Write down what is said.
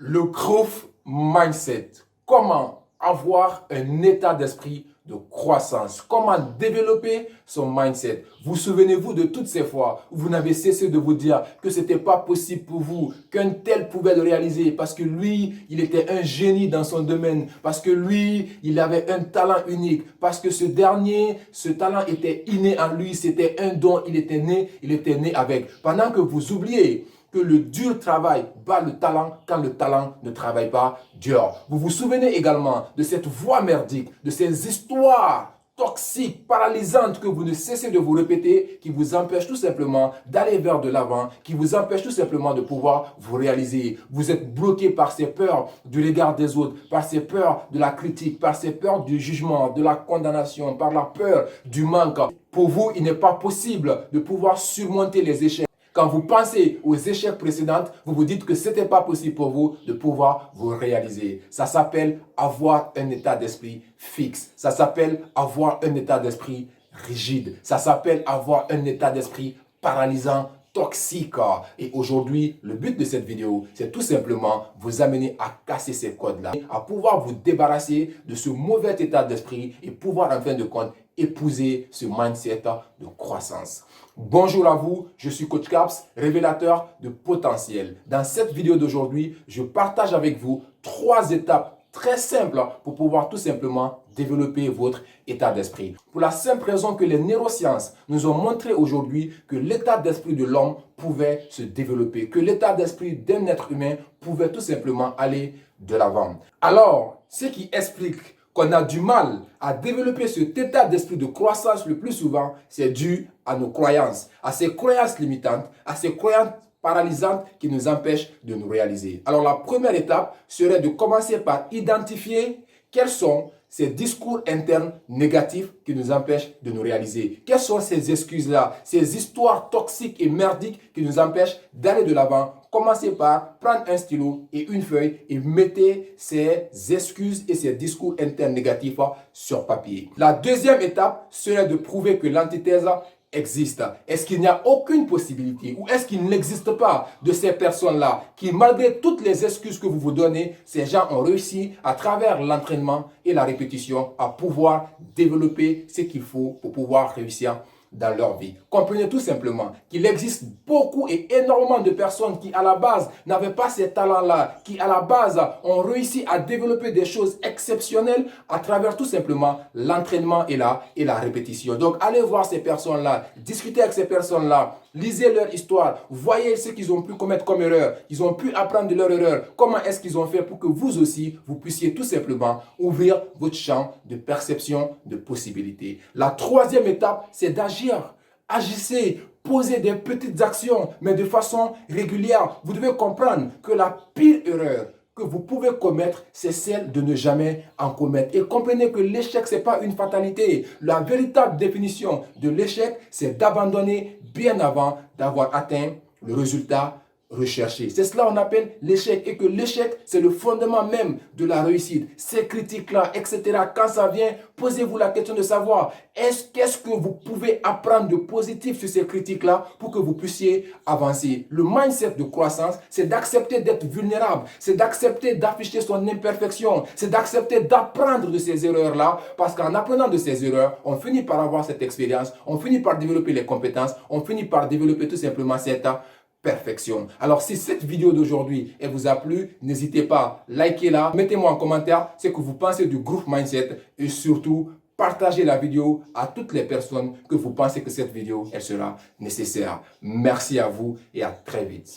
Le growth mindset. Comment avoir un état d'esprit de croissance? Comment développer son mindset? Vous souvenez-vous de toutes ces fois où vous n'avez cessé de vous dire que ce n'était pas possible pour vous, qu'un tel pouvait le réaliser parce que lui, il était un génie dans son domaine, parce que lui, il avait un talent unique, parce que ce talent était inné en lui, c'était un don, il était né avec. Pendant que vous oubliez que le dur travail bat le talent quand le talent ne travaille pas dur. Vous vous souvenez également de cette voix merdique, de ces histoires toxiques, paralysantes que vous ne cessez de vous répéter, qui vous empêchent tout simplement d'aller vers de l'avant, qui vous empêchent tout simplement de pouvoir vous réaliser. Vous êtes bloqué par ces peurs du regard des autres, par ces peurs de la critique, par ces peurs du jugement, de la condamnation, par la peur du manque. Pour vous, il n'est pas possible de pouvoir surmonter les échecs. Quand vous pensez aux échecs précédents, vous vous dites que ce n'était pas possible pour vous de pouvoir vous réaliser. Ça s'appelle avoir un état d'esprit fixe. Ça s'appelle avoir un état d'esprit rigide. Ça s'appelle avoir un état d'esprit paralysant, toxique. Et aujourd'hui, le but de cette vidéo, c'est tout simplement vous amener à casser ces codes-là, à pouvoir vous débarrasser de ce mauvais état d'esprit et pouvoir en fin de compte épouser ce mindset de croissance. Bonjour à vous, je suis Coach Caps, révélateur de potentiel. Dans cette vidéo d'aujourd'hui, je partage avec vous 3 étapes très simples pour pouvoir tout simplement développer votre état d'esprit. Pour la simple raison que les neurosciences nous ont montré aujourd'hui que l'état d'esprit de l'homme pouvait se développer, que l'état d'esprit d'un être humain pouvait tout simplement aller de l'avant. Alors, ce qui explique qu'on a du mal à développer cet état d'esprit de croissance le plus souvent, c'est dû à nos croyances, à ces croyances limitantes, à ces croyances paralysantes qui nous empêchent de nous réaliser. Alors la première étape serait de commencer par identifier quels sont ces discours internes négatifs qui nous empêchent de nous réaliser. Quelles sont ces excuses-là, ces histoires toxiques et merdiques qui nous empêchent d'aller de l'avant? Commencez par prendre un stylo et une feuille et mettez ces excuses et ces discours internes négatifs sur papier. La deuxième étape serait de prouver que l'antithèse existe. Est-ce qu'il n'y a aucune possibilité ou est-ce qu'il n'existe pas de ces personnes-là qui, malgré toutes les excuses que vous vous donnez, ces gens ont réussi à travers l'entraînement et la répétition à pouvoir développer ce qu'il faut pour pouvoir réussir dans leur vie. Comprenez tout simplement qu'il existe beaucoup et énormément de personnes qui à la base n'avaient pas ces talents-là, qui à la base ont réussi à développer des choses exceptionnelles à travers tout simplement l'entraînement et la répétition. Donc allez voir ces personnes-là, discutez avec ces personnes-là, lisez leur histoire, voyez ce qu'ils ont pu commettre comme erreur, ils ont pu apprendre de leur erreur, comment est-ce qu'ils ont fait pour que vous aussi, vous puissiez tout simplement ouvrir votre champ de perception de possibilités. La troisième étape, c'est d'agir. Agissez, posez des petites actions, mais de façon régulière. Vous devez comprendre que la pire erreur que vous pouvez commettre, c'est celle de ne jamais en commettre. Et comprenez que l'échec, ce n'est pas une fatalité. La véritable définition de l'échec, c'est d'abandonner bien avant d'avoir atteint le résultat recherché. C'est cela qu'on appelle l'échec et que l'échec, c'est le fondement même de la réussite. Ces critiques-là, etc. Quand ça vient, posez-vous la question de savoir qu'est-ce que vous pouvez apprendre de positif sur ces critiques-là pour que vous puissiez avancer. Le mindset de croissance, c'est d'accepter d'être vulnérable, c'est d'accepter d'afficher son imperfection, c'est d'accepter d'apprendre de ces erreurs-là parce qu'en apprenant de ces erreurs, on finit par avoir cette expérience, on finit par développer les compétences, on finit par développer tout simplement cette perfection. Alors si cette vidéo d'aujourd'hui vous a plu, n'hésitez pas, likez-la, mettez-moi en commentaire ce que vous pensez du Growth Mindset et surtout partagez la vidéo à toutes les personnes que vous pensez que cette vidéo elle sera nécessaire. Merci à vous et à très vite.